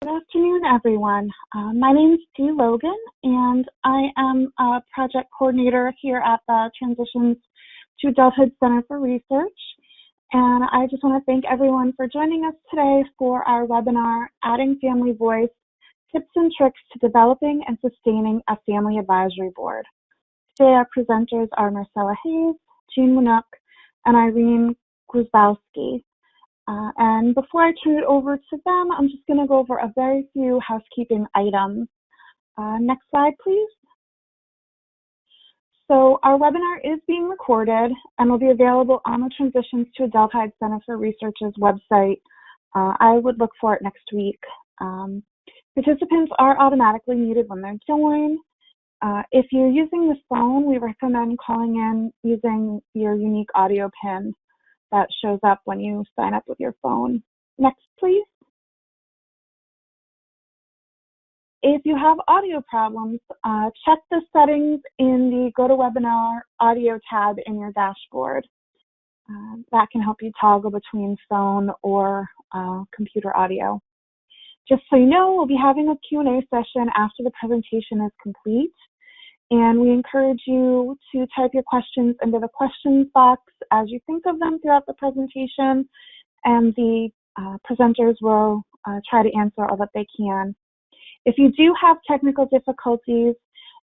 Good afternoon, everyone. My name is Dee Logan, and I am a project coordinator here at the Transitions to Adulthood Center for Research. And I just want to thank everyone for joining us today for our webinar, Adding Family Voice, Tips and Tricks to Developing and Sustaining a Family Advisory Board. Today, our presenters are Marcela, Wnuk, and Irene, Grzybowski. And before I turn it over to them, I'm just going to go over a very few housekeeping items. Next slide, please. So our webinar is being recorded and will be available on the Transitions to Adulthood Center for Research's website. I would look for it next week. Participants are automatically muted when they join. If you're using the phone, we recommend calling in using your unique audio PIN that shows up when you sign up with your phone. Next, please. If you have audio problems, check the settings in the GoToWebinar audio tab in your dashboard. That can help you toggle between phone or computer audio. Just so you know, we'll be having a Q&A session after the presentation is complete. And we encourage you to type your questions into the questions box as you think of them throughout the presentation, and the presenters will try to answer all that they can. If you do have technical difficulties,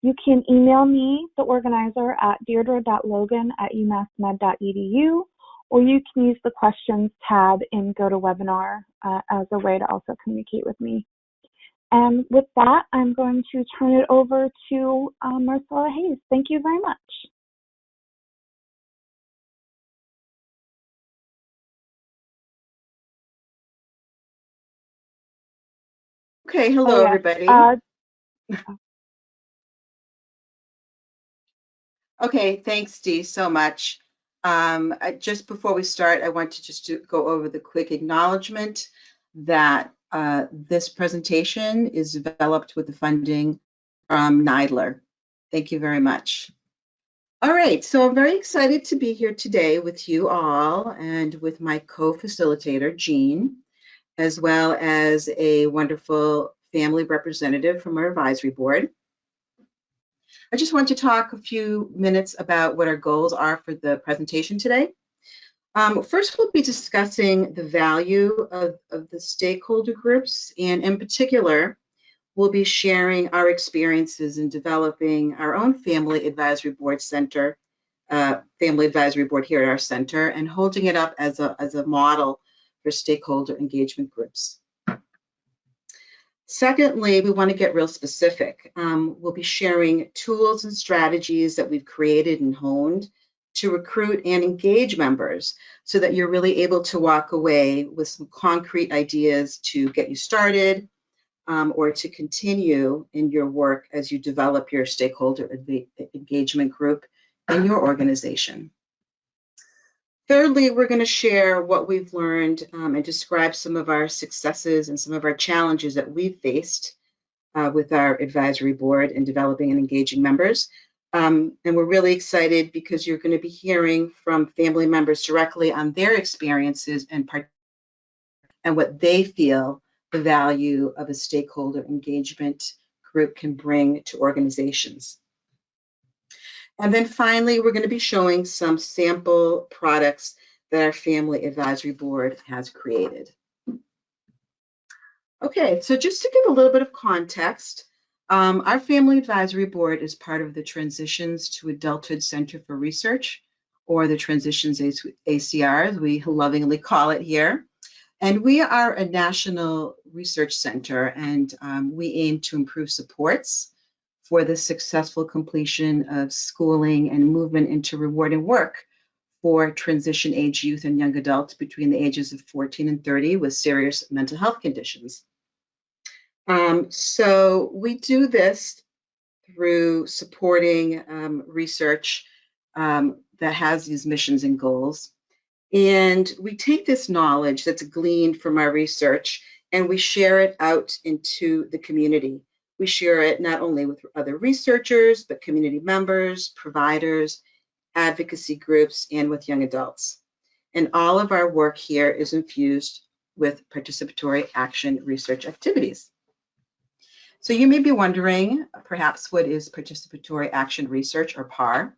you can email me, the organizer, at deirdre.logan@umassmed.edu, or you can use the questions tab in GoToWebinar as a way to also communicate with me. And with that, I'm going to turn it over to Marcela Hayes. Thank you very much. Okay, hello, everybody. Okay, thanks, Dee, so much. Just before we start, I want to go over the quick acknowledgement that this presentation is developed with the funding from NIDLR. Thank you very much. All right, so I'm very excited to be here today with you all and with my co-facilitator, Jean, as well as a wonderful family representative from our advisory board. I just want to talk a few minutes about what our goals are for the presentation today. First, we'll be discussing the value of the stakeholder groups, and in particular, we'll be sharing our experiences in developing our own Family Advisory Board Center, Family Advisory Board here at our center, and holding it up as a model for stakeholder engagement groups. Secondly, we want to get real specific. We'll be sharing tools and strategies that we've created and honed to recruit and engage members so that you're really able to walk away with some concrete ideas to get you started or to continue in your work as you develop your stakeholder engagement group in your organization. Thirdly, we're going to share what we've learned and describe some of our successes and some of our challenges that we've faced with our advisory board in developing and engaging members. And we're really excited because you're going to be hearing from family members directly on their experiences and what they feel the value of a stakeholder engagement group can bring to organizations. And then finally, we're going to be showing some sample products that our Family Advisory Board has created. Okay, so just to give a little bit of context, our Family Advisory Board is part of the Transitions to Adulthood Center for Research, or the Transitions ACR, as we lovingly call it here. And we are a national research center, and we aim to improve supports for the successful completion of schooling and movement into rewarding work for transition-age youth and young adults between the ages of 14 and 30 with serious mental health conditions. So we do this through supporting research that has these missions and goals. And we take this knowledge that's gleaned from our research and we share it out into the community. We share it not only with other researchers, but community members, providers, advocacy groups, and with young adults. And all of our work here is infused with participatory action research activities. So you may be wondering, perhaps, what is participatory action research, or PAR?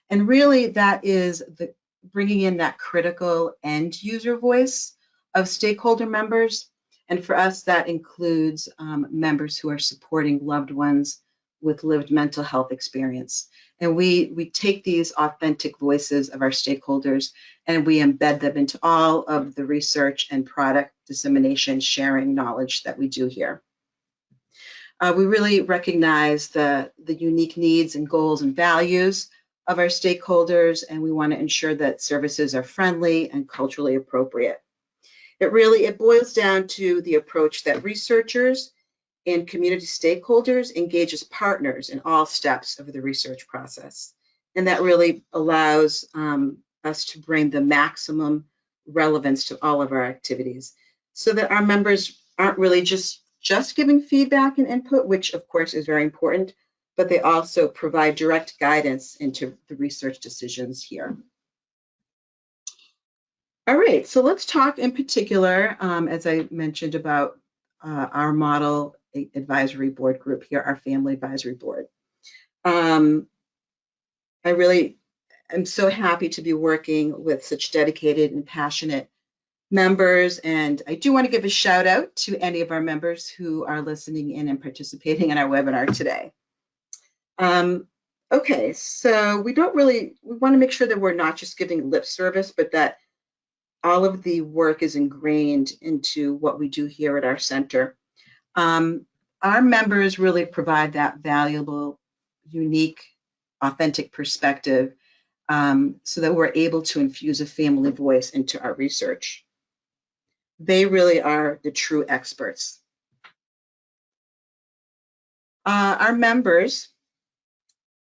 And really, that is bringing in that critical end user voice of stakeholder members. And for us, that includes members who are supporting loved ones with lived mental health experience. And we take these authentic voices of our stakeholders and we embed them into all of the research and product dissemination, sharing knowledge that we do here. We really recognize the unique needs and goals and values of our stakeholders, and we want to ensure that services are friendly and culturally appropriate. It boils down to the approach that researchers and community stakeholders engage as partners in all steps of the research process. And that really allows us to bring the maximum relevance to all of our activities so that our members aren't really just giving feedback and input, which of course is very important, but they also provide direct guidance into the research decisions here. All right, so let's talk in particular, as I mentioned, about our model advisory board group here, our family advisory board. I really am so happy to be working with such dedicated and passionate members, and I do want to give a shout out to any of our members who are listening in and participating in our webinar today. Okay, so we want to make sure that we're not just giving lip service, but that all of the work is ingrained into what we do here at our center. Our members really provide that valuable, unique, authentic perspective so that we're able to infuse a family voice into our research. They really are the true experts. Our members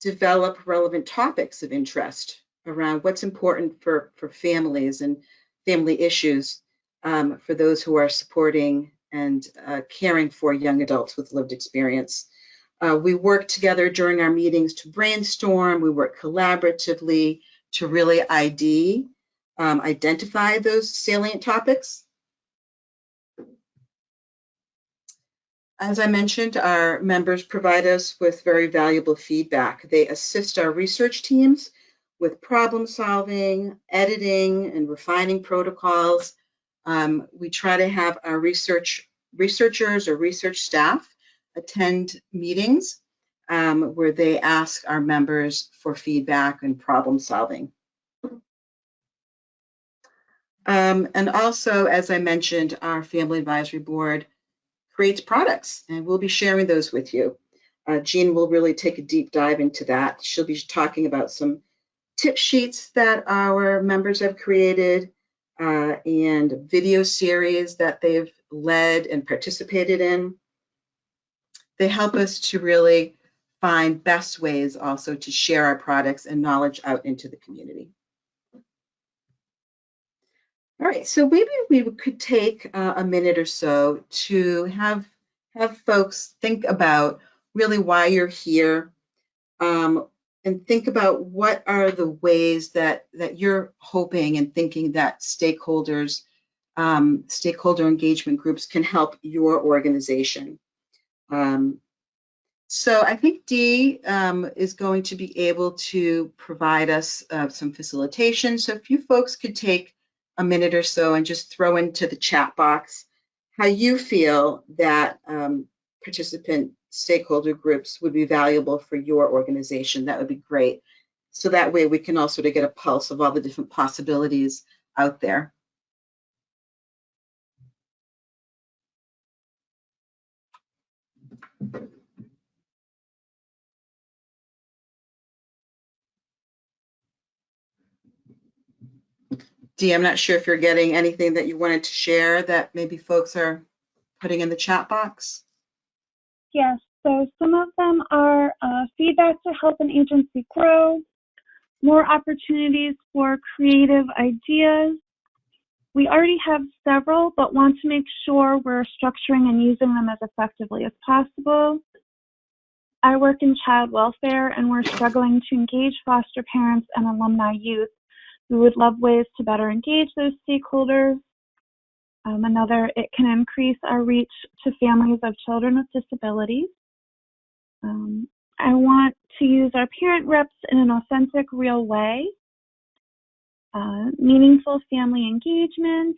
develop relevant topics of interest around what's important for families and family issues for those who are supporting and caring for young adults with lived experience. We work together during our meetings to brainstorm. We work collaboratively to really identify those salient topics. As I mentioned, our members provide us with very valuable feedback. They assist our research teams with problem solving, editing, and refining protocols. We try to have our researchers or research staff attend meetings where they ask our members for feedback and problem solving. And also, as I mentioned, our Family Advisory Board creates products, and we'll be sharing those with you. Jean will really take a deep dive into that. She'll be talking about some tip sheets that our members have created and video series that they've led and participated in. They help us to really find best ways also to share our products and knowledge out into the community. All right, so maybe we could take a minute or so to have folks think about really why you're here and think about what are the ways that you're hoping and thinking that stakeholder engagement groups can help your organization. So I think Dee is going to be able to provide us some facilitation. So if you folks could take a minute or so and just throw into the chat box how you feel that participant stakeholder groups would be valuable for your organization, that would be great. So that way we can all sort of get a pulse of all the different possibilities out there. Dee, I'm not sure if you're getting anything that you wanted to share that maybe folks are putting in the chat box. Yes, so some of them are feedback to help an agency grow, more opportunities for creative ideas. We already have several, but want to make sure we're structuring and using them as effectively as possible. I work in child welfare, and we're struggling to engage foster parents and alumni youth. We would love ways to better engage those stakeholders. Another, it can increase our reach to families of children with disabilities. I want to use our parent reps in an authentic, real way. Meaningful family engagement,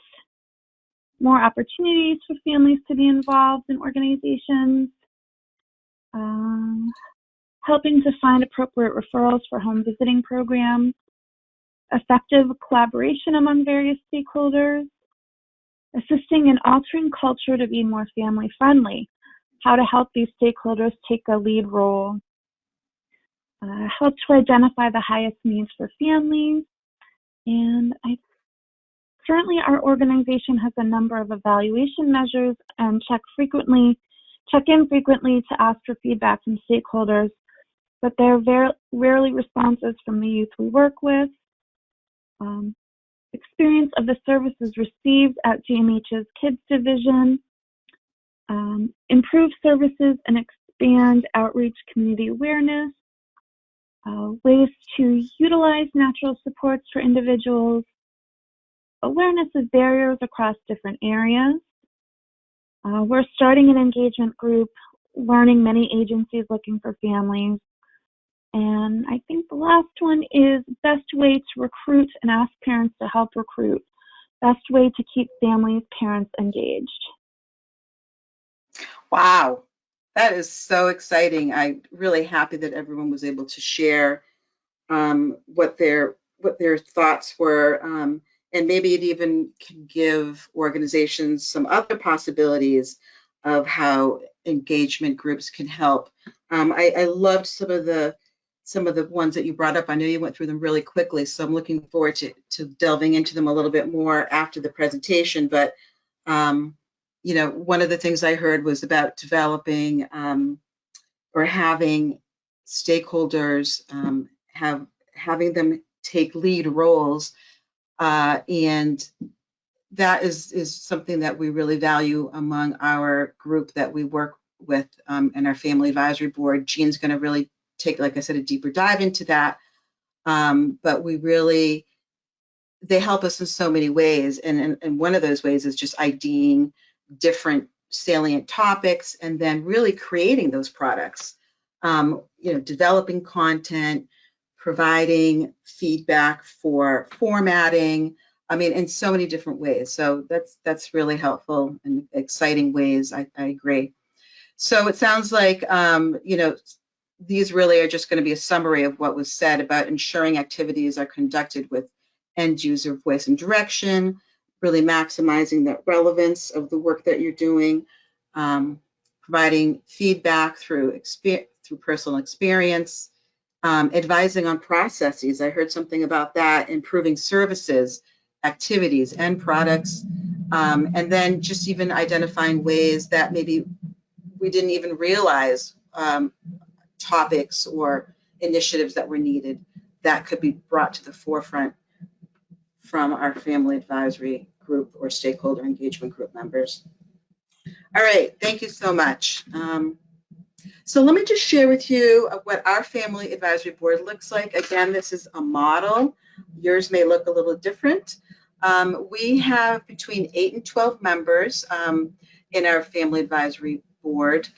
more opportunities for families to be involved in organizations, helping to find appropriate referrals for home visiting programs, effective collaboration among various stakeholders, assisting in altering culture to be more family friendly, how to help these stakeholders take a lead role, help to identify the highest needs for families, and currently our organization has a number of evaluation measures and check in frequently to ask for feedback from stakeholders, but there are very rarely responses from the youth we work with. Experience of the services received at GMH's Kids Division, improve services and expand outreach community awareness, ways to utilize natural supports for individuals, awareness of barriers across different areas. We're starting an engagement group, learning many agencies looking for families. And I think the last one is best way to recruit and ask parents to help recruit. Best way to keep families, parents engaged. Wow, that is so exciting. I'm really happy that everyone was able to share what their thoughts were, and maybe it even can give organizations some other possibilities of how engagement groups can help. I loved some of the ones that you brought up. I know you went through them really quickly, so I'm looking forward to delving into them a little bit more after the presentation. But you know, one of the things I heard was about developing or having stakeholders having them take lead roles, and that is something that we really value among our group that we work with and our family advisory board. Jean's going to really take, like I said, a deeper dive into that, but they help us in so many ways, and one of those ways is just IDing different salient topics and then really creating those products. You know, developing content, providing feedback for formatting. I mean, in so many different ways. So that's really helpful and exciting ways. I agree. So it sounds like you know, these really are just going to be a summary of what was said about ensuring activities are conducted with end user voice and direction, really maximizing the relevance of the work that you're doing, providing feedback through personal experience, advising on processes. I heard something about that, improving services, activities, and products, and then just even identifying ways that maybe we didn't even realize topics or initiatives that were needed that could be brought to the forefront from our family advisory group or stakeholder engagement group members. All right, thank you so much. So let me just share with you what our family advisory board looks like. Again, this is a model. Yours may look a little different. We have between 8 and 12 members in our family advisory board.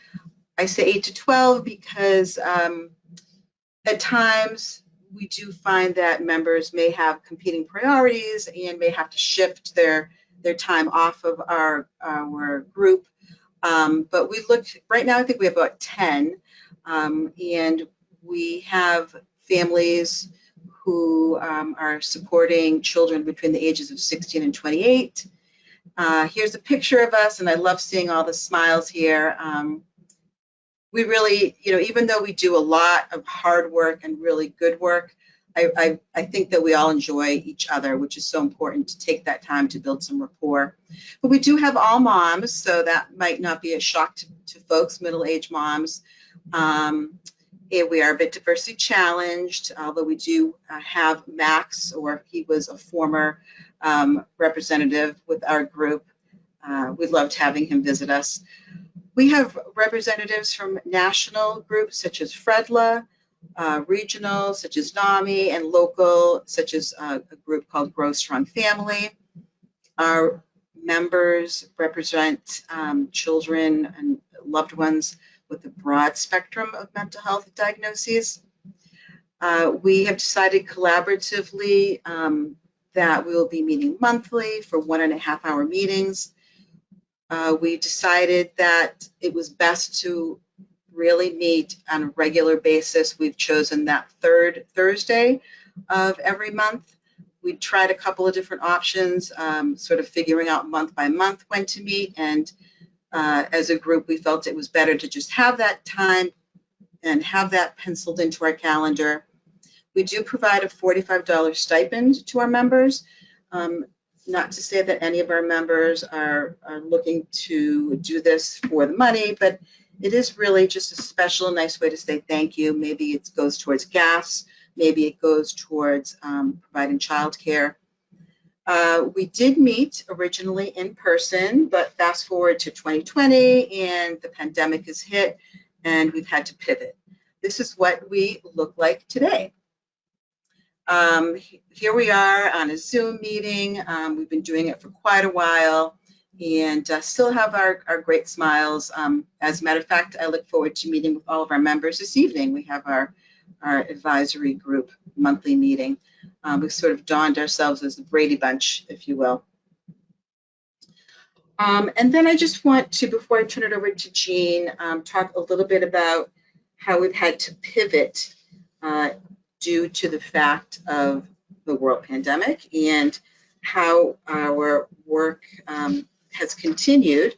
I say 8 to 12 because at times we do find that members may have competing priorities and may have to shift their time off of our group. But we looked, right now I think we have about 10, and we have families who are supporting children between the ages of 16 and 28. Here's a picture of us, and I love seeing all the smiles here. We really, you know, even though we do a lot of hard work and really good work, I think that we all enjoy each other, which is so important to take that time to build some rapport. But we do have all moms, so that might not be a shock to folks, middle-aged moms. And we are a bit diversity challenged, although we do have Max, or he was a former representative with our group. We loved having him visit us. We have representatives from national groups such as FREDLA, regional such as NAMI, and local such as a group called Grow Strong Family. Our members represent children and loved ones with a broad spectrum of mental health diagnoses. We have decided collaboratively that we will be meeting monthly for 1.5-hour meetings. We decided that it was best to really meet on a regular basis. We've chosen that third Thursday of every month. We tried a couple of different options, sort of figuring out month by month when to meet. And as a group, we felt it was better to just have that time and have that penciled into our calendar. We do provide a $45 stipend to our members. Not to say that any of our members are looking to do this for the money, but it is really just a special, nice way to say thank you. Maybe it goes towards gas. Maybe it goes towards providing childcare. We did meet originally in person, but fast forward to 2020 and the pandemic has hit and we've had to pivot. This is what we look like today. Here we are on a Zoom meeting. We've been doing it for quite a while and still have our great smiles. As a matter of fact, I look forward to meeting with all of our members this evening. We have our advisory group monthly meeting. We've sort of donned ourselves as the Brady Bunch, if you will. And then I just want to, before I turn it over to Jean, talk a little bit about how we've had to pivot due to the fact of the world pandemic and how our work has continued.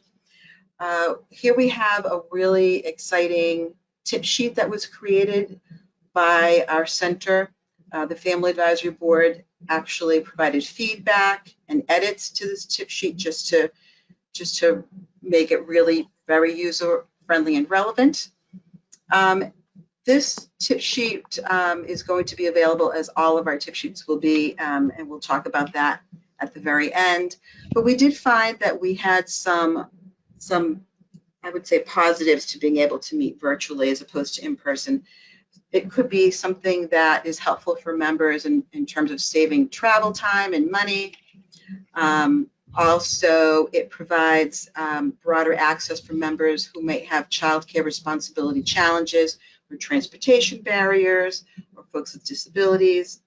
Here we have a really exciting tip sheet that was created by our center. The Family Advisory Board actually provided feedback and edits to this tip sheet just to make it really very user-friendly and relevant. This tip sheet is going to be available, as all of our tip sheets will be, and we'll talk about that at the very end. But we did find that we had some I would say, positives to being able to meet virtually as opposed to in person. It could be something that is helpful for members in terms of saving travel time and money. Also, it provides broader access for members who may have childcare responsibility challenges or transportation barriers or folks with disabilities.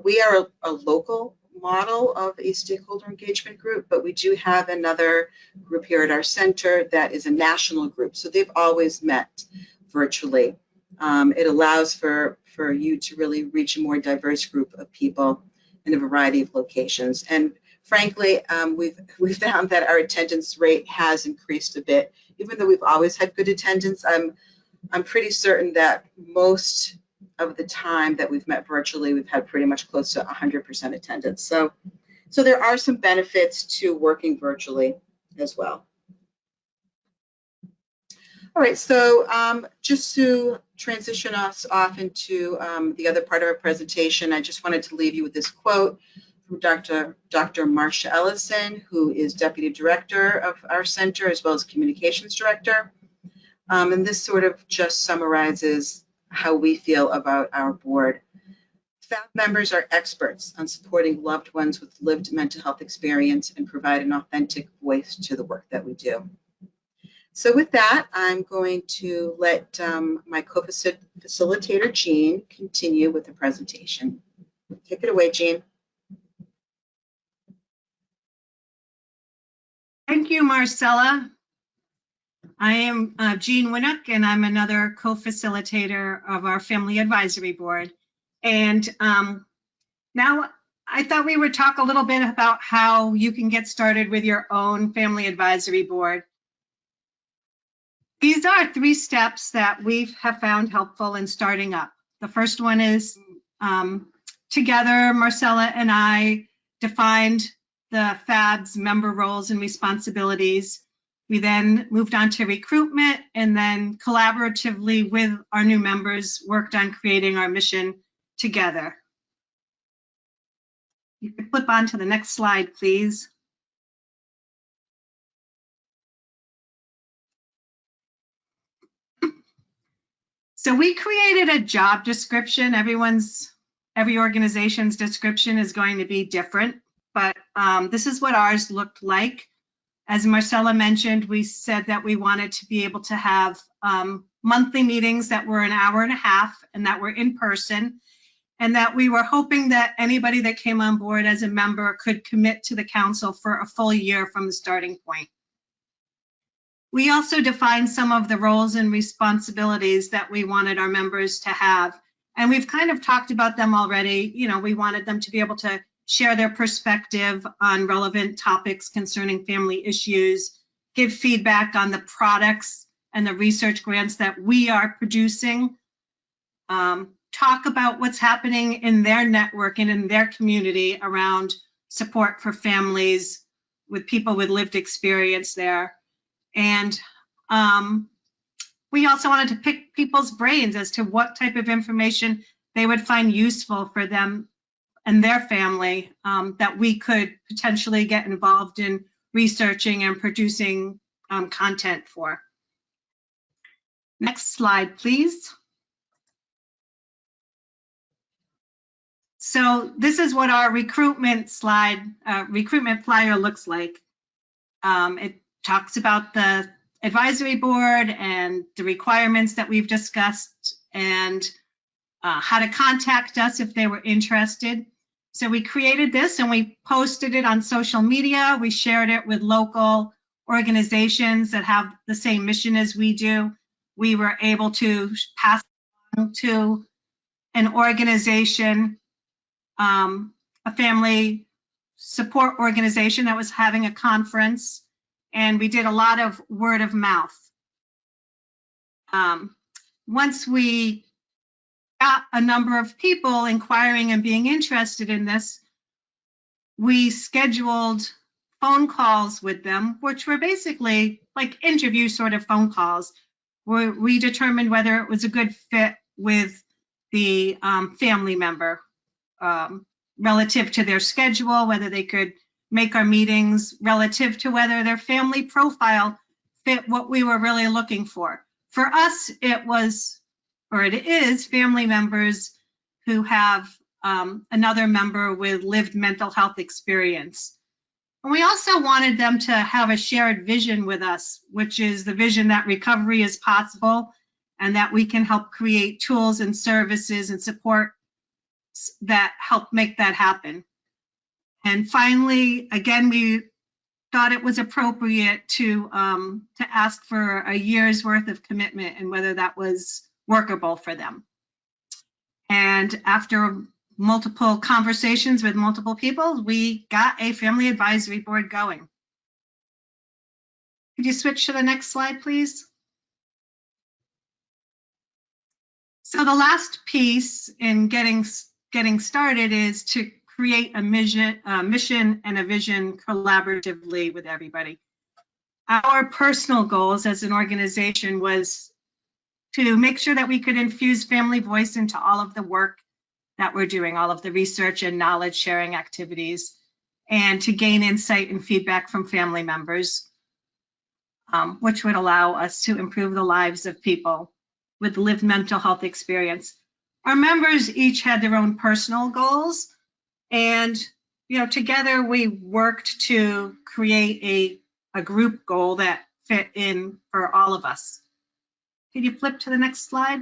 We are a local model of a stakeholder engagement group, but we do have another group here at our center that is a national group. So they've always met virtually. It allows for you to really reach a more diverse group of people in a variety of locations. And frankly, we've found that our attendance rate has increased a bit. Even though we've always had good attendance, I'm pretty certain that most of the time that we've met virtually, we've had pretty much close to 100% attendance. So there are some benefits to working virtually as well. All right, so just to transition us off into the other part of our presentation, I just wanted to leave you with this quote from Dr. Marcia Ellison, who is Deputy Director of our center as well as Communications Director. And this sort of just summarizes how we feel about our board. FAB members are experts on supporting loved ones with lived mental health experience and provide an authentic voice to the work that we do. So with that, I'm going to let my co-facilitator, Jean, continue with the presentation. Take it away, Jean. Thank you, Marcela. I am Jean Wnuk, and I'm another co-facilitator of our Family Advisory Board. And now I thought we would talk a little bit about how you can get started with your own Family Advisory Board. These are 3 steps that we have found helpful in starting up. The first one is together, Marcela and I defined the FAB's member roles and responsibilities. We then moved on to recruitment and then collaboratively with our new members worked on creating our mission together. You can flip on to the next slide, please. So we created a job description. Every organization's description is going to be different. but this is what ours looked like. As Marcela mentioned, we said that we wanted to be able to have monthly meetings that were an hour and a half and that were in person, and that we were hoping that anybody that came on board as a member could commit to the council for a full year from the starting point. We also defined some of the roles and responsibilities that we wanted our members to have, and we've kind of talked about them already. You know, we wanted them to be able to share their perspective on relevant topics concerning family issues, give feedback on the products and the research grants that we are producing, talk about what's happening in their network and in their community around support for families with people with lived experience there. And we also wanted to pick people's brains as to what type of information they would find useful for them and their family, that we could potentially get involved in researching and producing content for. Next slide, please. So this is what our recruitment flyer looks like. It talks about the advisory board and the requirements that we've discussed, and how to contact us if they were interested. So we created this and we posted it on social media. We shared it with local organizations that have the same mission as we do. We were able to pass it on to an organization, a family support organization that was having a conference, and we did a lot of word of mouth. Once we got a number of people inquiring and being interested in this, we scheduled phone calls with them, which were basically like interview sort of phone calls, where we determined whether it was a good fit with the family member, relative to their schedule, whether they could make our meetings, relative to whether their family profile fit what we were really looking for. For us, it was, or it is, family members who have another member with lived mental health experience. And we also wanted them to have a shared vision with us, which is the vision that recovery is possible and that we can help create tools and services and support that help make that happen. And finally, again, we thought it was appropriate to ask for a year's worth of commitment and whether that was workable for them. And after multiple conversations with multiple people, we got a family advisory board going. Could you switch to the next slide, please? So the last piece in getting started is to create a mission and a vision collaboratively with everybody. Our personal goals as an organization was to make sure that we could infuse family voice into all of the work that we're doing, all of the research and knowledge sharing activities, and to gain insight and feedback from family members, which would allow us to improve the lives of people with lived mental health experience. Our members each had their own personal goals, and together we worked to create a group goal that fit in for all of us. Can you flip to the next slide?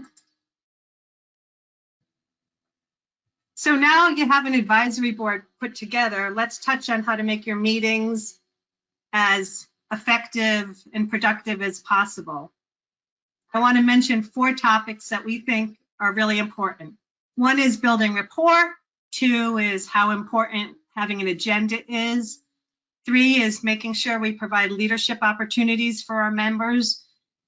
So now you have an advisory board put together. Let's touch on how to make your meetings as effective and productive as possible. I want to mention 4 topics that we think are really important. 1 is building rapport. 2 is how important having an agenda is. 3 is making sure we provide leadership opportunities for our members.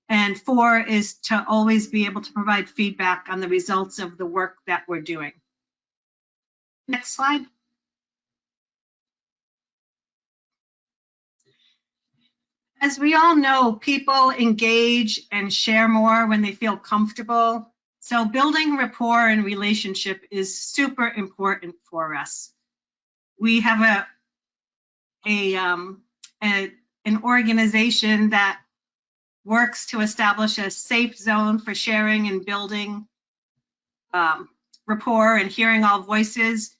And 4 is to always be able to provide feedback on the results of the work that we're doing. Next slide. As we all know, people engage and share more when they feel comfortable. So building rapport and relationship is super important for us. We have an organization that works to establish a safe zone for sharing and building rapport and hearing all voices.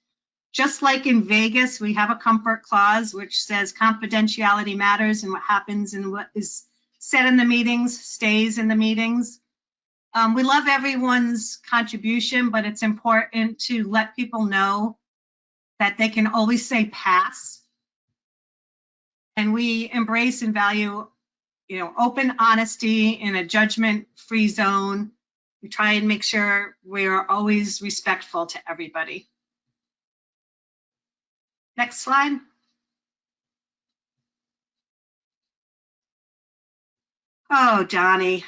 Just like in Vegas, we have a comfort clause which says confidentiality matters, and what happens and what is said in the meetings stays in the meetings. We love everyone's contribution, but it's important to let people know that they can always say pass. And we embrace and value, open honesty in a judgment-free zone. We try and make sure we are always respectful to everybody. Next slide. Oh, Johnny.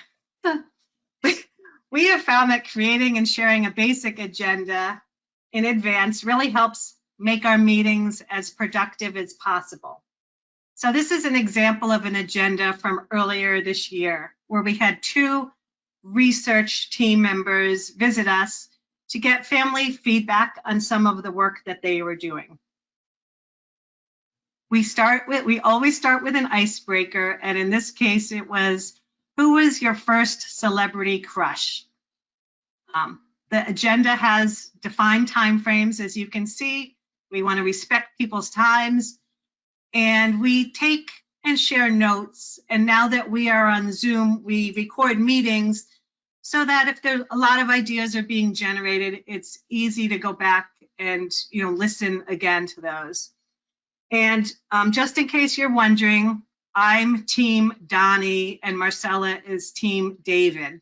We have found that creating and sharing a basic agenda in advance really helps make our meetings as productive as possible. So this is an example of an agenda from earlier this year, where we had 2 research team members visit us to get family feedback on some of the work that they were doing. We always start with an icebreaker, and in this case, it was, who was your first celebrity crush? The agenda has defined timeframes, as you can see. We want to respect people's times, and we take and share notes. And now that we are on Zoom, we record meetings so that if there a lot of ideas are being generated, it's easy to go back and listen again to those. And just in case you're wondering, I'm Team Donnie and Marcela is Team David.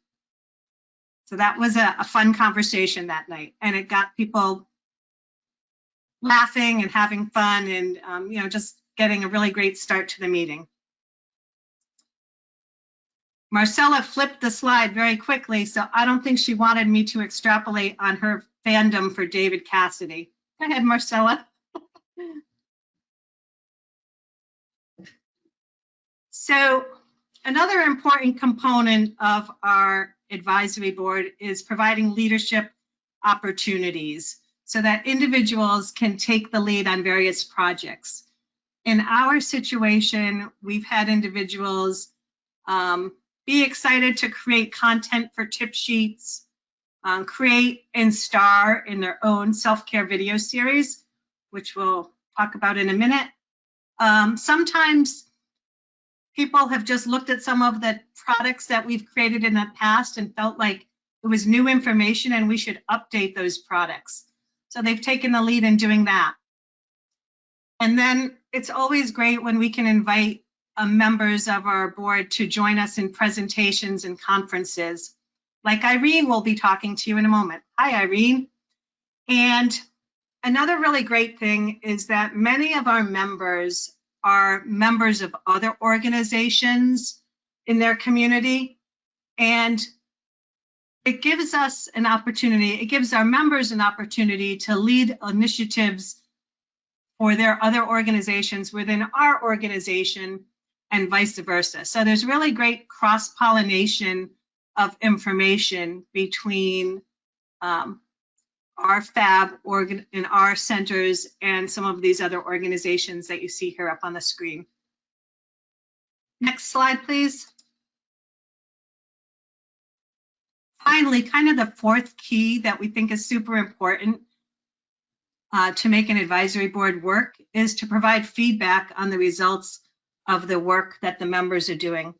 So that was a fun conversation that night, and it got people laughing and having fun, and just getting a really great start to the meeting. Marcela flipped the slide very quickly, so I don't think she wanted me to extrapolate on her fandom for David Cassidy. Go ahead, Marcela. So another important component of our advisory board is providing leadership opportunities so that individuals can take the lead on various projects. In our situation, we've had individuals be excited to create content for tip sheets, create and star in their own self-care video series, which we'll talk about in a minute. Sometimes people have just looked at some of the products that we've created in the past and felt like it was new information and we should update those products. So they've taken the lead in doing that. And then it's always great when we can invite members of our board to join us in presentations and conferences. Like Irene will be talking to you in a moment. Hi, Irene. And another really great thing is that many of our members are members of other organizations in their community. And it gives us an opportunity, it gives our members an opportunity to lead initiatives for their other organizations within our organization and vice versa. So there's really great cross-pollination of information between our FAB in our centers and some of these other organizations that you see here up on the screen. Next slide, please. Finally, kind of the fourth key that we think is super important to make an advisory board work is to provide feedback on the results of the work that the members are doing.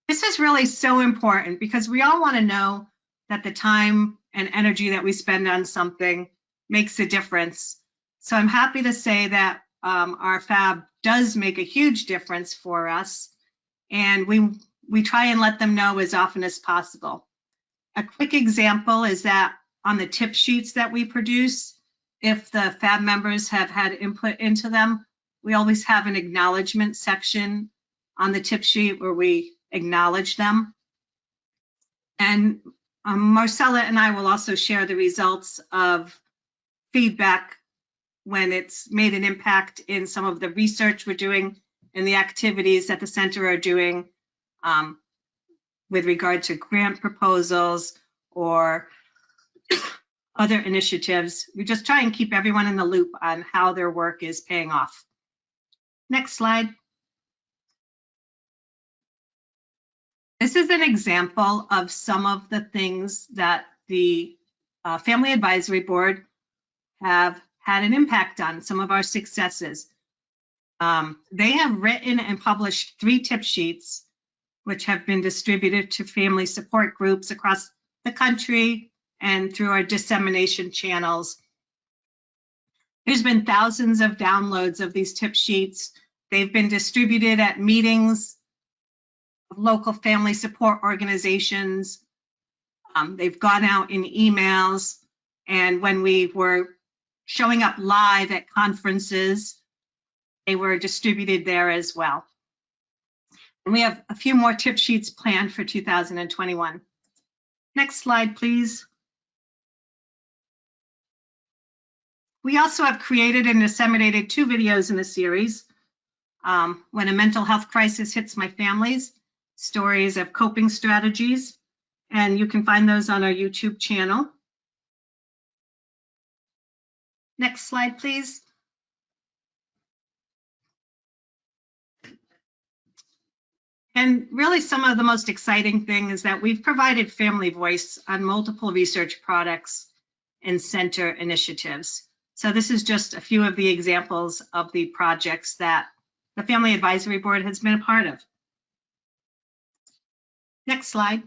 This is really so important because we all want to know that the time and energy that we spend on something makes a difference. So I'm happy to say that our FAB does make a huge difference for us, and we try and let them know as often as possible. A quick example is that on the tip sheets that we produce, if the FAB members have had input into them, we always have an acknowledgement section on the tip sheet where we acknowledge them. And Marcela and I will also share the results of feedback when it's made an impact in some of the research we're doing and the activities that the center are doing with regard to grant proposals or other initiatives. We just try and keep everyone in the loop on how their work is paying off. Next slide. This is an example of some of the things that the Family Advisory Board have had an impact on, some of our successes. They have written and published 3 tip sheets, which have been distributed to family support groups across the country and through our dissemination channels. There's been thousands of downloads of these tip sheets. They've been distributed at meetings of local family support organizations. They've gone out in emails. And when we were showing up live at conferences, they were distributed there as well. And we have a few more tip sheets planned for 2021. Next slide, please. We also have created and disseminated 2 videos in the series. When a mental health crisis hits my families, stories of coping strategies, and you can find those on our YouTube channel. Next slide, please. And really some of the most exciting thing is that we've provided family voice on multiple research products and center initiatives. So this is just a few of the examples of the projects that the Family Advisory Board has been a part of. Next slide.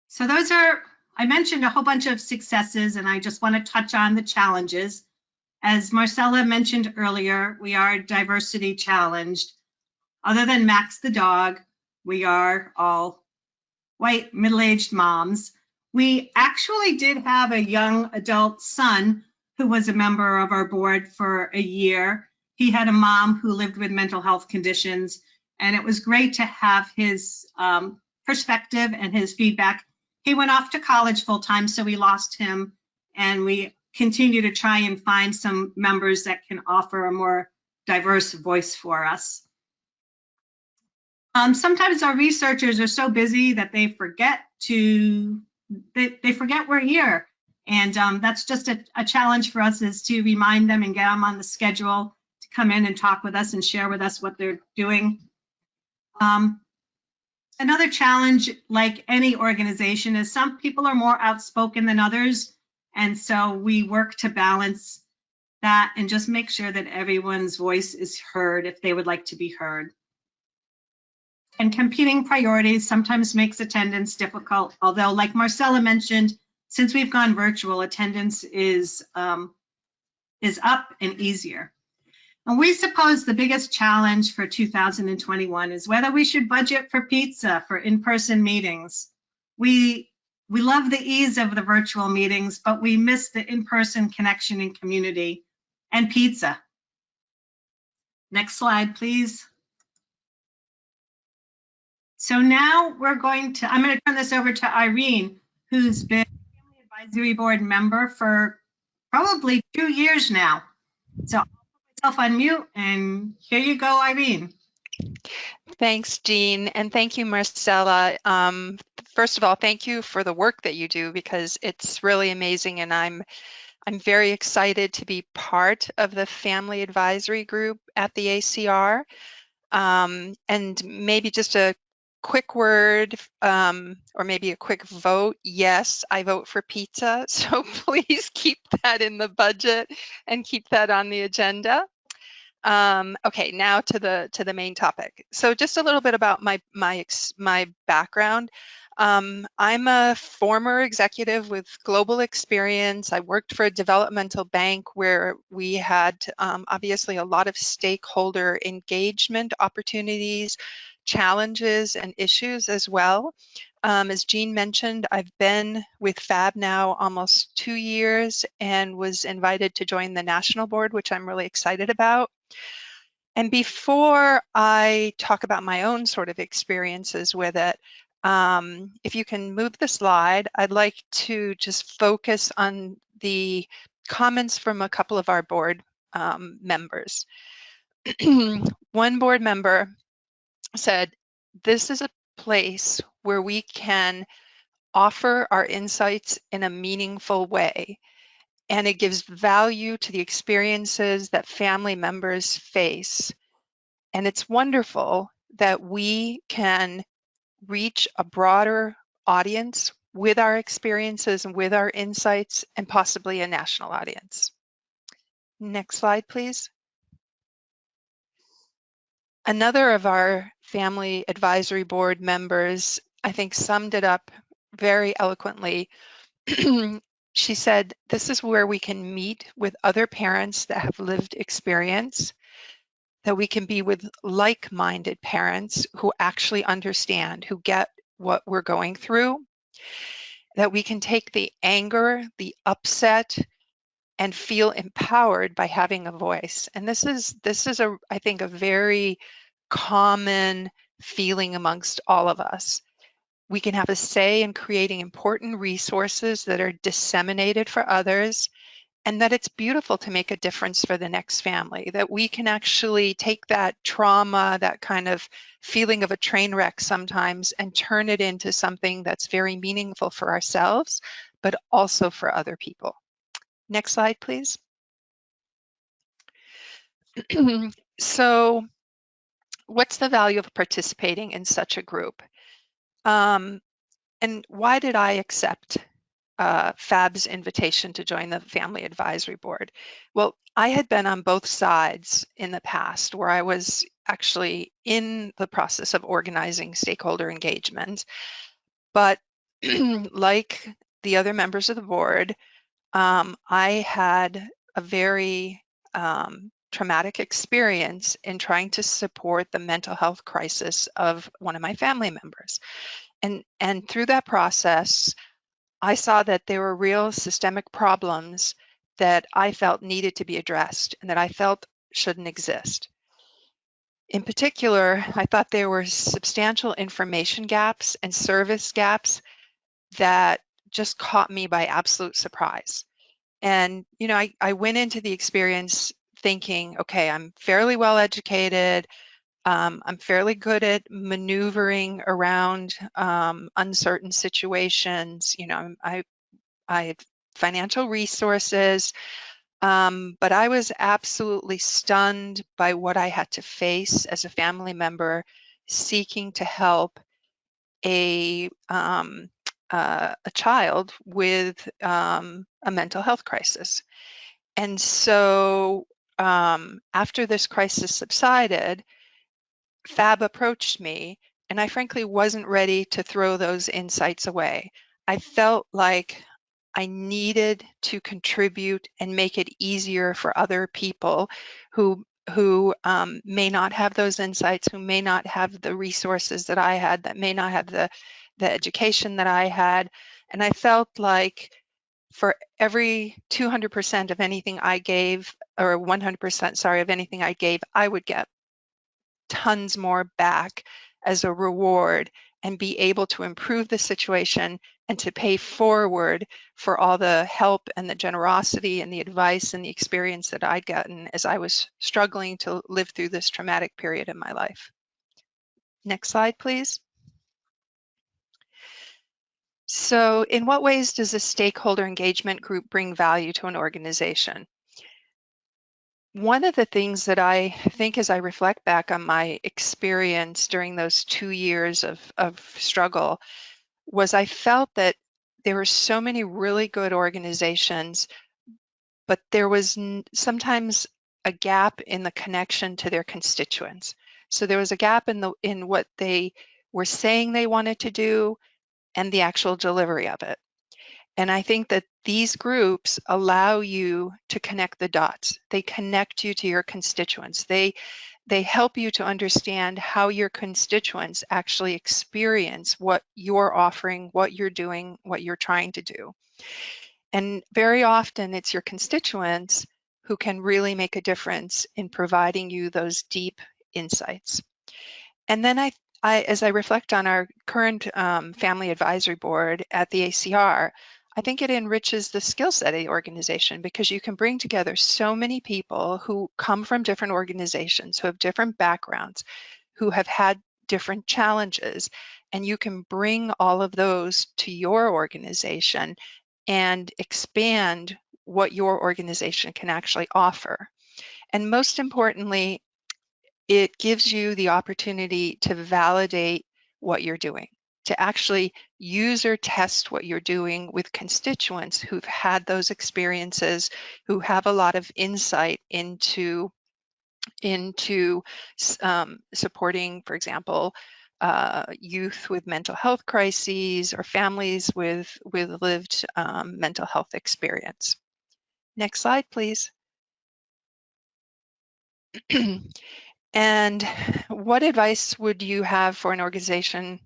So those are, I mentioned a whole bunch of successes, and I just want to touch on the challenges. As Marcela mentioned earlier, we are diversity challenged. Other than Max the dog, we are all white middle-aged moms. We actually did have a young adult son who was a member of our board for a year. He had a mom who lived with mental health conditions, and it was great to have his perspective and his feedback. He went off to college full-time, so we lost him, and we continue to try and find some members that can offer a more diverse voice for us. Sometimes our researchers are so busy that they forget we're here. And that's just a challenge for us, is to remind them and get them on the schedule to come in and talk with us and share with us what they're doing. Another challenge, like any organization, is some people are more outspoken than others. And so we work to balance that and just make sure that everyone's voice is heard if they would like to be heard. And competing priorities sometimes makes attendance difficult, although, like Marcela mentioned, since we've gone virtual, attendance is up and easier. And we suppose the biggest challenge for 2021 is whether we should budget for pizza for in-person meetings. We love the ease of the virtual meetings, but we miss the in-person connection and community and pizza. Next slide, please. So now I'm going to turn this over to Irene, who's been a Family Advisory Board member for probably 2 years now. So I'll put myself on mute, and here you go, Irene. Thanks, Jean, and thank you, Marcela. First of all, thank you for the work that you do, because it's really amazing, and I'm very excited to be part of the Family Advisory Group at the ACR. And maybe just a quick word, or maybe a quick vote. Yes, I vote for pizza, so please keep that in the budget and keep that on the agenda. Okay, now to the main topic. So just a little bit about my background. I'm a former executive with global experience. I worked for a developmental bank where we had obviously a lot of stakeholder engagement opportunities, challenges, and issues as well. As Jean mentioned, I've been with FAB now almost 2 years and was invited to join the national board, which I'm really excited about. And before I talk about my own sort of experiences with it, if you can move the slide, I'd like to just focus on the comments from a couple of our board members. One board member said, "This is a place where we can offer our insights in a meaningful way, and it gives value to the experiences that family members face. And it's wonderful that we can reach a broader audience with our experiences and with our insights, and possibly a national audience. Next slide, please. Another of our family advisory board members, I think, summed it up very eloquently. She said, this is where we can meet with other parents that have lived experience, that we can be with like-minded parents who actually understand, who get what we're going through, that we can take the anger, the upset, and feel empowered by having a voice. And this is I think, a very common feeling amongst all of us. We can have a say in creating important resources that are disseminated for others, and that it's beautiful to make a difference for the next family, that we can actually take that trauma, that kind of feeling of a train wreck sometimes, and turn it into something that's very meaningful for ourselves, but also for other people. Next slide, please. So what's the value of participating in such a group? And why did I accept FAB's invitation to join the Family Advisory Board? Well, I had been on both sides in the past, where I was actually in the process of organizing stakeholder engagement. But like the other members of the board, I had a very traumatic experience in trying to support the mental health crisis of one of my family members. And through that process, I saw that there were real systemic problems that I felt needed to be addressed and that I felt shouldn't exist. In particular, I thought there were substantial information gaps and service gaps that just caught me by absolute surprise. And, you know, I went into the experience thinking, okay, I'm fairly well educated. I'm fairly good at maneuvering around uncertain situations. You know, I have financial resources, but I was absolutely stunned by what I had to face as a family member seeking to help a child with a mental health crisis. And so after this crisis subsided, FAB approached me, and I frankly wasn't ready to throw those insights away. I felt like I needed to contribute and make it easier for other people who may not have those insights, who may not have the resources that I had, that may not have the education that I had. And I felt like for every 200% of anything I gave, or 100%, sorry, of anything I gave, I would get tons more back as a reward and be able to improve the situation and to pay forward for all the help and the generosity and the advice and the experience that I'd gotten as I was struggling to live through this traumatic period in my life. Next slide, please. So in what ways does a stakeholder engagement group bring value to an organization? One of the things that I think, as I reflect back on my experience during those 2 years of struggle, was I felt that there were so many really good organizations, but there was sometimes a gap in the connection to their constituents. So there was a gap in what they were saying they wanted to do and the actual delivery of it. And I think that these groups allow you to connect the dots. They connect you to your constituents. They help you to understand how your constituents actually experience what you're offering, what you're doing, what you're trying to do. And very often it's your constituents who can really make a difference in providing you those deep insights. And then as I reflect on our current family advisory board at the ACR, I think it enriches the skill set of the organization, because you can bring together so many people who come from different organizations, who have different backgrounds, who have had different challenges, and you can bring all of those to your organization and expand what your organization can actually offer. And most importantly, it gives you the opportunity to validate what you're doing. to actually user test what you're doing with constituents who've had those experiences, who have a lot of insight into supporting, for example, youth with mental health crises or families with lived mental health experience. Next slide, please. And what advice would you have for an organization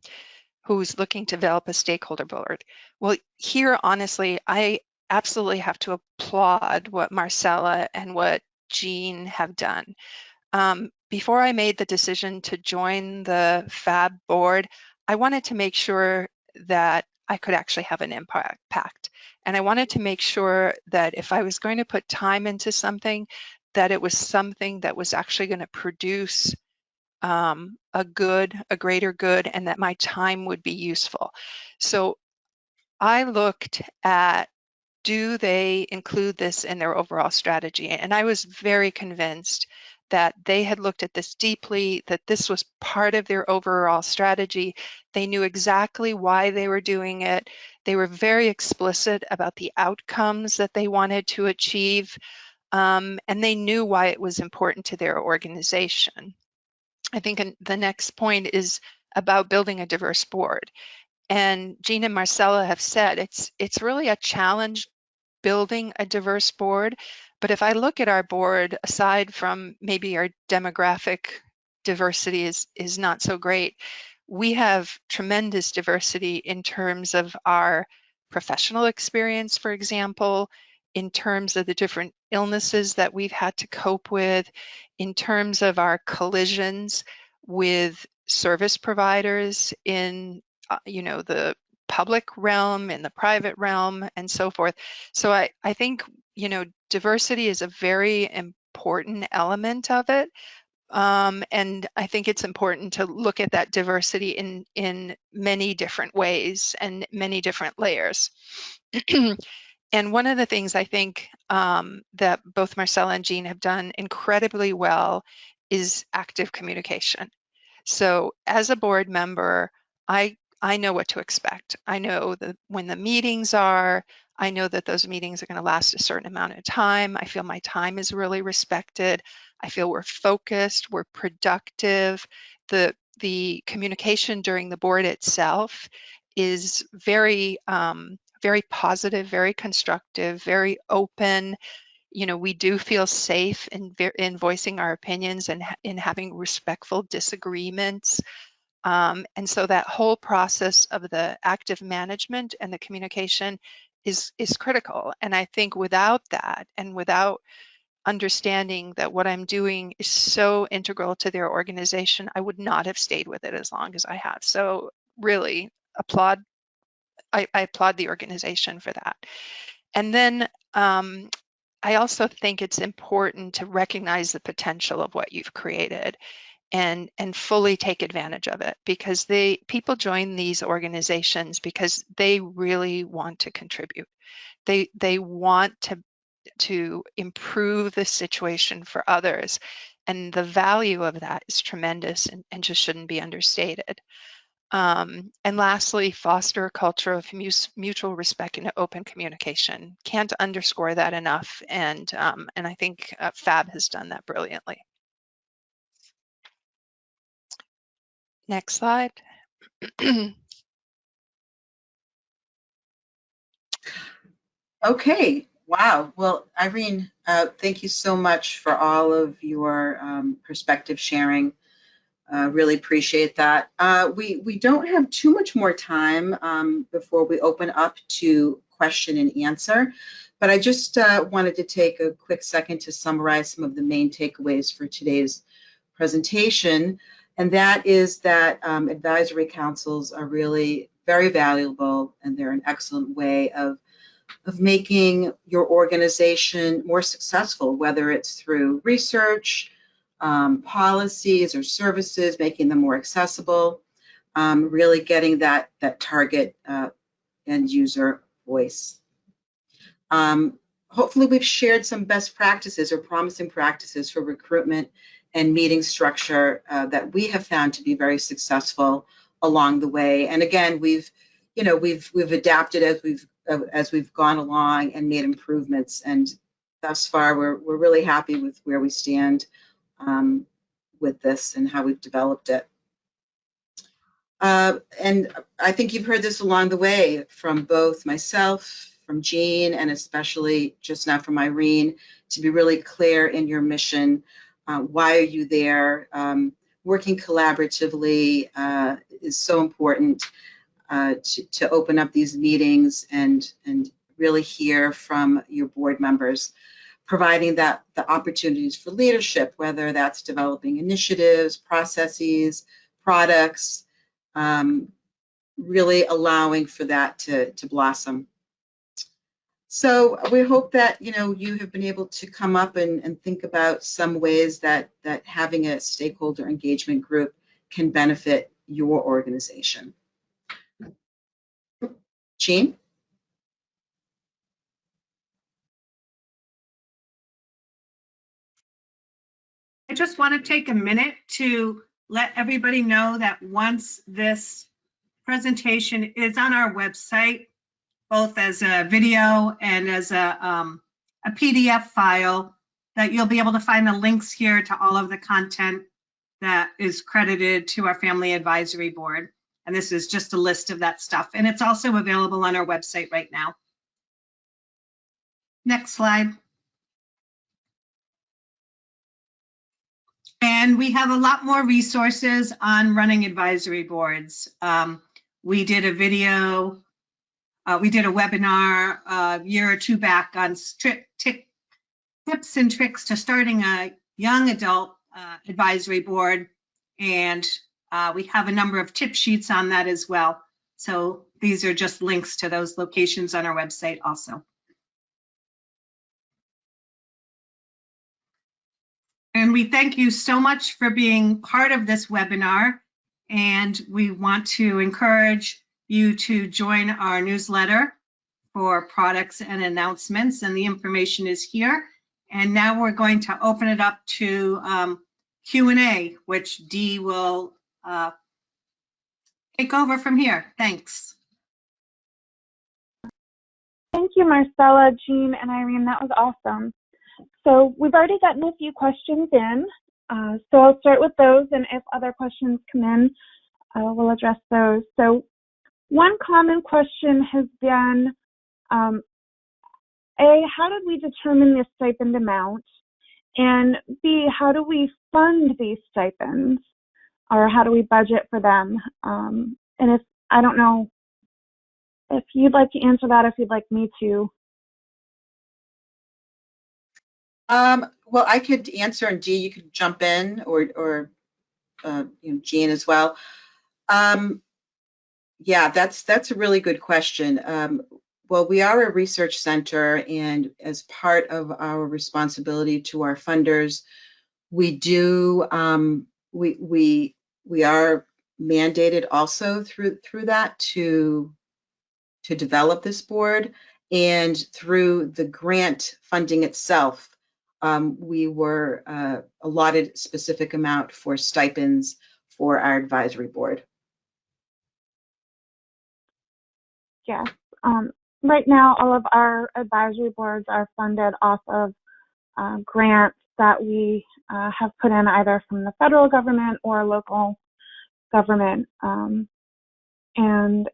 who's looking to develop a stakeholder board? Well, here, honestly, I absolutely have to applaud what Marcela and what Jean have done. Before I made the decision to join the FAB board, I wanted to make sure that I could actually have an impact. And I wanted to make sure that if I was going to put time into something, that it was something that was actually going to produce a greater good, and that my time would be useful. So I looked at, do they include this in their overall strategy? And I was very convinced that they had looked at this deeply, that this was part of their overall strategy. They knew exactly why they were doing it. They were very explicit about the outcomes that they wanted to achieve, and they knew why it was important to their organization. I think the next point is about building a diverse board. And Jean and Marcela have said it's really a challenge building a diverse board. But if I look at our board, aside from maybe our demographic diversity is not so great, we have tremendous diversity in terms of our professional experience, for example, in terms of the different illnesses that we've had to cope with, in terms of our collisions with service providers in the public realm, in the private realm, and so forth. So I think diversity is a very important element of it. And I think it's important to look at that diversity in many different ways and many different layers. And one of the things I think that both Marcela and Jean have done incredibly well is active communication. So as a board member, I know what to expect. I know that when the meetings are, I know that those meetings are going to last a certain amount of time. I feel my time is really respected. I feel we're focused, we're productive. The communication during the board itself is very, very positive, very constructive, very open. We do feel safe in voicing our opinions and in having respectful disagreements. And so that whole process of the active management and the communication is critical. And I think without that, and without understanding that what I'm doing is so integral to their organization, I would not have stayed with it as long as I have. So really I applaud the organization for that. And then I also think it's important to recognize the potential of what you've created and fully take advantage of it, because people join these organizations because they really want to contribute. They want to improve the situation for others, and the value of that is tremendous and just shouldn't be understated. And lastly, foster a culture of mutual respect and open communication. Can't underscore that enough, and I think FAB has done that brilliantly. Next slide. Okay, wow. Well, Irene, thank you so much for all of your perspective sharing. Really appreciate that. We don't have too much more time before we open up to question and answer, but I just wanted to take a quick second to summarize some of the main takeaways for today's presentation, and that is that advisory councils are really very valuable, and they're an excellent way of making your organization more successful, whether it's through research, policies or services, making them more accessible, really getting that target end user voice. Hopefully we've shared some best practices or promising practices for recruitment and meeting structure that we have found to be very successful, along the way. And again, we've adapted as we've gone along and made improvements. And thus far, we're really happy with where we stand with this and how we've developed it. And I think you've heard this along the way from both myself, from Jean, and especially just now from Irene, to be really clear in your mission. Why are you there? Working collaboratively is so important to open up these meetings and really hear from your board members, providing the opportunities for leadership, whether that's developing initiatives, processes, products, really allowing for that to blossom. So we hope that you have been able to come up and think about some ways that having a stakeholder engagement group can benefit your organization. Jean? I just want to take a minute to let everybody know that once this presentation is on our website, both as a video and as a PDF file, that you'll be able to find the links here to all of the content that is credited to our Family Advisory Board. And this is just a list of that stuff. And it's also available on our website right now. Next slide. And we have a lot more resources on running advisory boards. We did a video, we did a webinar a year or two back on tips and tricks to starting a young adult advisory board. And we have a number of tip sheets on that as well. So these are just links to those locations on our website also. And we thank you so much for being part of this webinar. And we want to encourage you to join our newsletter for products and announcements. And the information is here. And now we're going to open it up to Q&A, which Dee will take over from here. Thanks. Thank you, Marcela, Jean, and Irene. That was awesome. So we've already gotten a few questions in, so I'll start with those, and if other questions come in, we'll address those. So one common question has been, A, how did we determine the stipend amount? And B, how do we fund these stipends? Or how do we budget for them? And if, I don't know if you'd like to answer that, if you'd like me to. Well, I could answer, and Dee, you could jump in, or Jean as well. Yeah, that's a really good question. Well, we are a research center, and as part of our responsibility to our funders, we do we are mandated also through that to develop this board, and through the grant funding itself. We were allotted a specific amount for stipends for our advisory board. Yes. Right now, all of our advisory boards are funded off of grants that we have put in either from the federal government or local government. And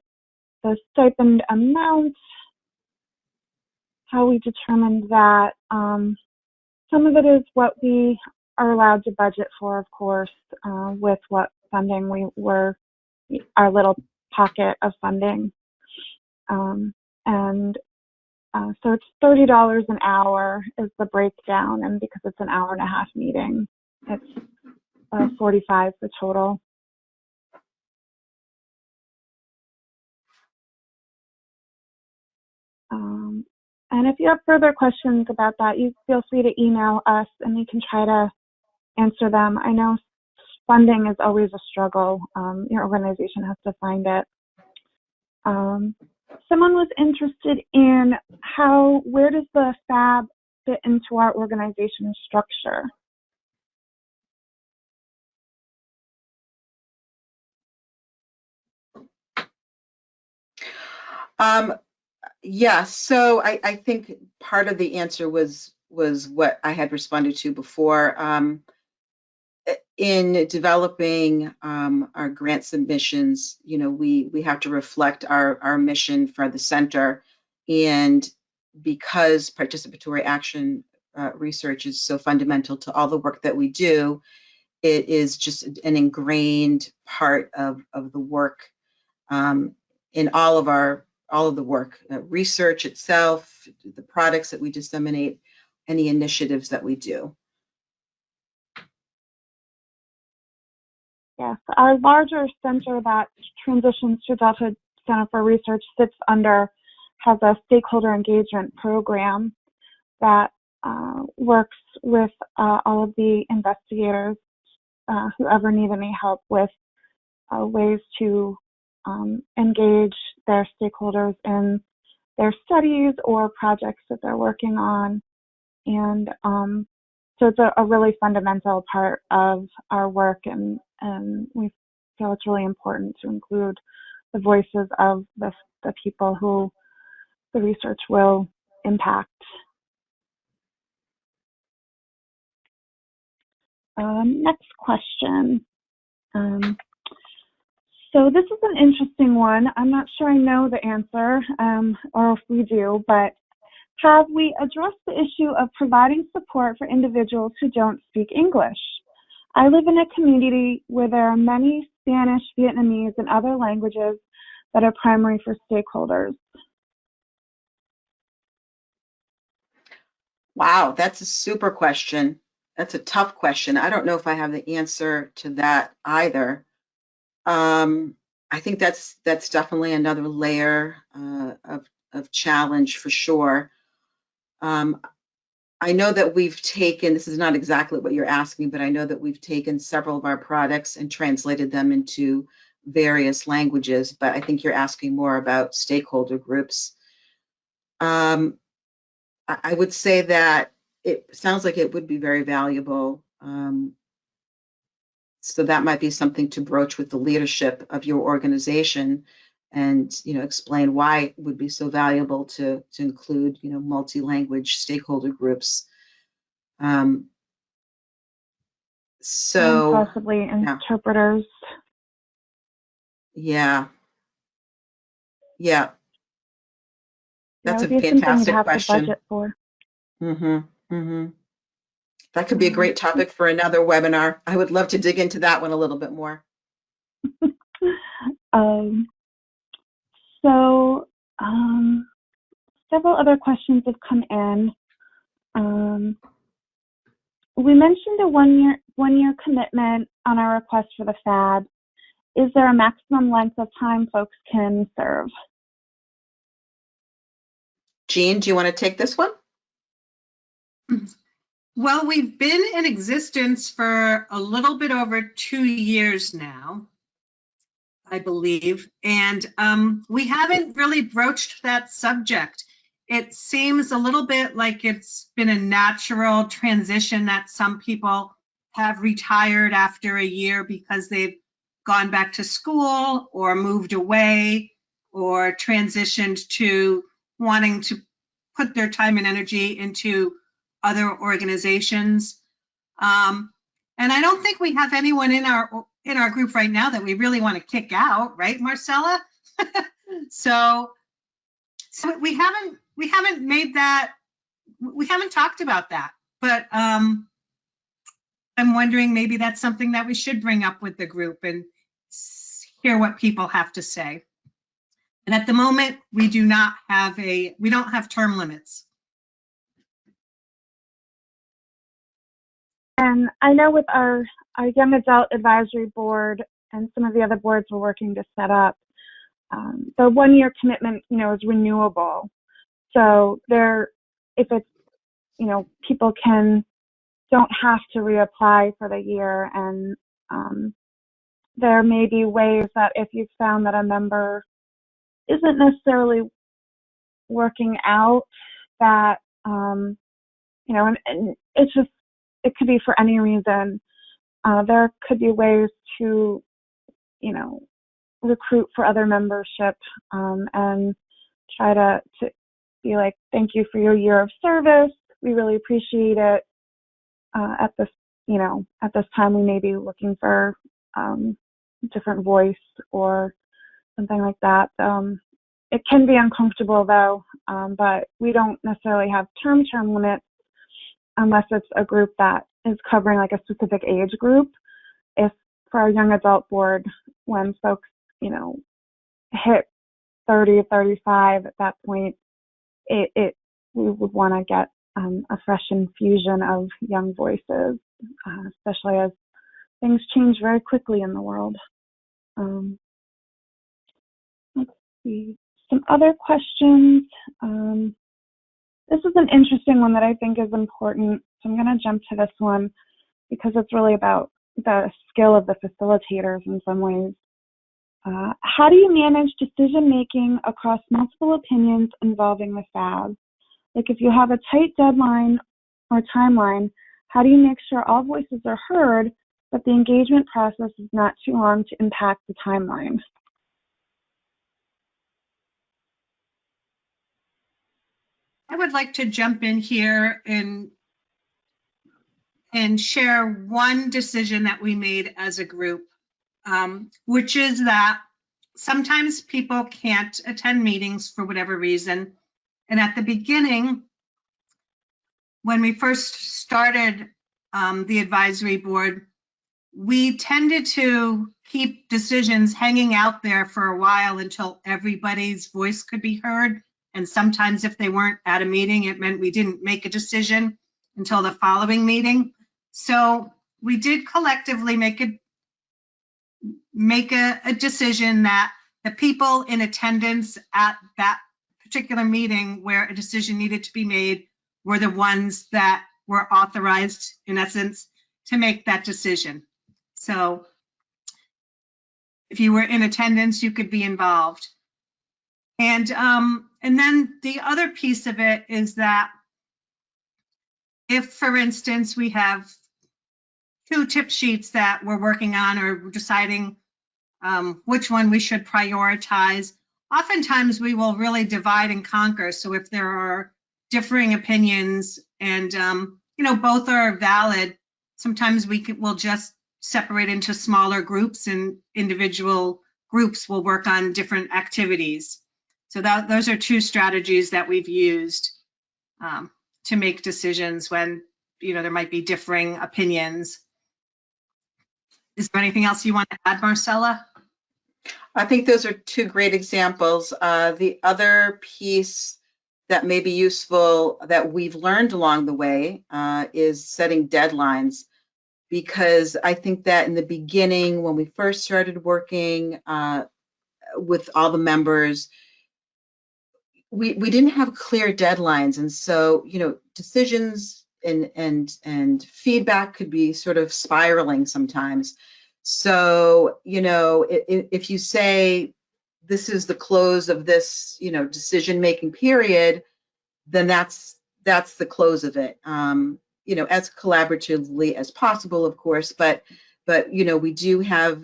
the stipend amount, how we determined that, some of it is what we are allowed to budget for, of course, with what funding our little pocket of funding. So it's $30 an hour is the breakdown, and because it's an hour-and-a-half meeting, it's $45 the total. And if you have further questions about that, you feel free to email us and we can try to answer them. I know funding is always a struggle. Your organization has to find it. Someone was interested in where does the FAB fit into our organization structure? Yeah, so I think part of the answer was what I had responded to before. In developing our grant submissions, we have to reflect our mission for the center, and because participatory action research is so fundamental to all the work that we do, it is just an ingrained part of the work, in all of the work, research itself, the products that we disseminate, any initiatives that we do. Yes, our larger center that transitions to Adulthood Center for Research has a stakeholder engagement program that works with all of the investigators who ever need any help with ways to engage their stakeholders in their studies or projects that they're working on. And so it's a really fundamental part of our work, and we feel it's really important to include the voices of the people who the research will impact. Next question. So this is an interesting one. I'm not sure I know the answer, or if we do, but have we addressed the issue of providing support for individuals who don't speak English? I live in a community where there are many Spanish, Vietnamese, and other languages that are primary for stakeholders. Wow, that's a super question. That's a tough question. I don't know if I have the answer to that either. I think that's definitely another layer of challenge for sure. I know that we've taken, this is not exactly what you're asking, but I know that we've taken several of our products and translated them into various languages, but I think you're asking more about stakeholder groups. I would say that it sounds like it would be very valuable. So that might be something to broach with the leadership of your organization, and explain why it would be so valuable to include multi-language stakeholder groups. So and possibly interpreters. Yeah. That's That a would be something you'd fantastic have question. to budget for. That could be a great topic for another webinar. I would love to dig into that one a little bit more. Several other questions have come in. We mentioned a one-year commitment on our request for the FAB. Is there a maximum length of time folks can serve? Jean, do you want to take this one? Well, we've been in existence for a little bit over 2 years now, I believe, and we haven't really broached that subject. It seems a little bit like it's been a natural transition that some people have retired after a year because they've gone back to school or moved away or transitioned to wanting to put their time and energy into other organizations. And I don't think we have anyone in our group right now that we really want to kick out, right, Marcela? So we haven't made that, we haven't talked about that, but I'm wondering maybe that's something that we should bring up with the group and hear what people have to say. And at the moment, we don't have term limits. And I know with our Young Adult Advisory Board and some of the other boards we're working to set up, the one-year commitment, is renewable. So if it's, people don't have to reapply for the year, and there may be ways that if you found that a member isn't necessarily working out, that and it's just, it could be for any reason. There could be ways to recruit for other membership, and try to be like, thank you for your year of service. We really appreciate it. At this, at this time, we may be looking for different voice or something like that. It can be uncomfortable though, but we don't necessarily have term limits unless it's a group that is covering like a specific age group. If for our young adult board, when folks, hit 30, 35 at that point, we would want to get a fresh infusion of young voices, especially as things change very quickly in the world. Let's see. Some other questions. This is an interesting one that I think is important. So I'm going to jump to this one because it's really about the skill of the facilitators in some ways. How do you manage decision-making across multiple opinions involving the FABs? Like if you have a tight deadline or timeline, how do you make sure all voices are heard, but the engagement process is not too long to impact the timeline? I would like to jump in here and share one decision that we made as a group, which is that sometimes people can't attend meetings for whatever reason. And at the beginning, when we first started the advisory board, we tended to keep decisions hanging out there for a while until everybody's voice could be heard. And sometimes if they weren't at a meeting, it meant we didn't make a decision until the following meeting. So we did collectively make a decision that the people in attendance at that particular meeting where a decision needed to be made were the ones that were authorized, in essence, to make that decision. So if you were in attendance, you could be involved. And then the other piece of it is that if, for instance, we have 2 tip sheets that we're working on or deciding which one we should prioritize, oftentimes we will really divide and conquer. So if there are differing opinions and both are valid, sometimes we'll just separate into smaller groups, and individual groups will work on different activities. So those are 2 strategies that we've used to make decisions when there might be differing opinions. Is there anything else you want to add, Marcela? I think those are 2 great examples. The other piece that may be useful that we've learned along the way is setting deadlines, because I think that in the beginning, when we first started working with all the members, we didn't have clear deadlines, and so decisions and feedback could be sort of spiraling sometimes. So if you say this is the close of this decision-making period, then that's the close of it. As collaboratively as possible, of course, but we do have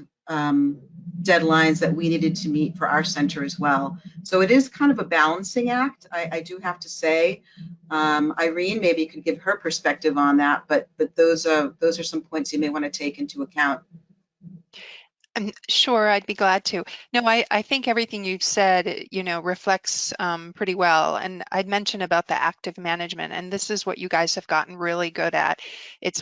deadlines that we needed to meet for our center as well. So it is kind of a balancing act, I do have to say. Irene maybe could give her perspective on that, but those are some points you may want to take into account. Sure, I'd be glad to. No, I think everything you've said, reflects pretty well. And I'd mentioned about the active management, and this is what you guys have gotten really good at.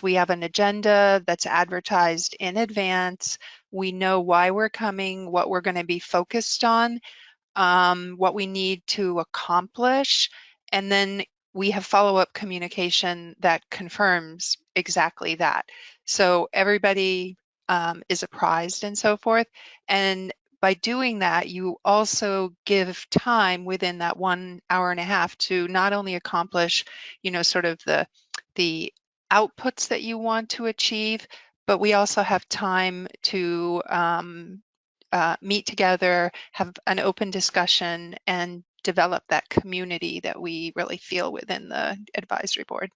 We have an agenda that's advertised in advance. We know why we're coming, what we're going to be focused on, what we need to accomplish, and then we have follow-up communication that confirms exactly that. So everybody is apprised and so forth. And by doing that, you also give time within that 1 hour and a half to not only accomplish, sort of the outputs that you want to achieve, but we also have time to meet together, have an open discussion, and develop that community that we really feel within the advisory board.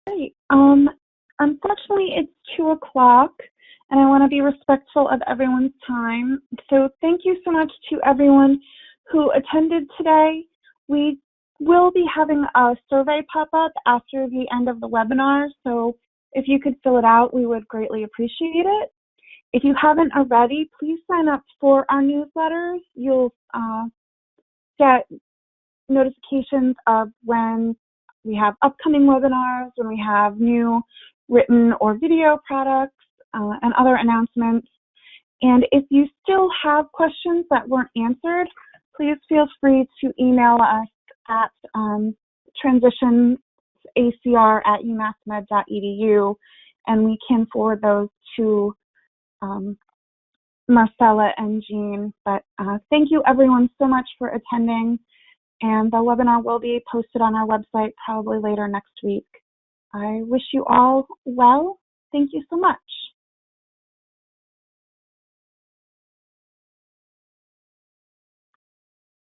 Great. Unfortunately, it's 2 o'clock, and I want to be respectful of everyone's time. So thank you so much to everyone who attended today. We will be having a survey pop up after the end of the webinar, so if you could fill it out, we would greatly appreciate it. If you haven't already, please sign up for our newsletters. You'll get notifications of when we have upcoming webinars, when we have new written or video products, and other announcements. And if you still have questions that weren't answered, please feel free to email us at transitionsacr@umassmed.edu, and we can forward those to Marcela and Jean. But thank you everyone so much for attending, and the webinar will be posted on our website probably later next week. I wish you all well. Thank you so much.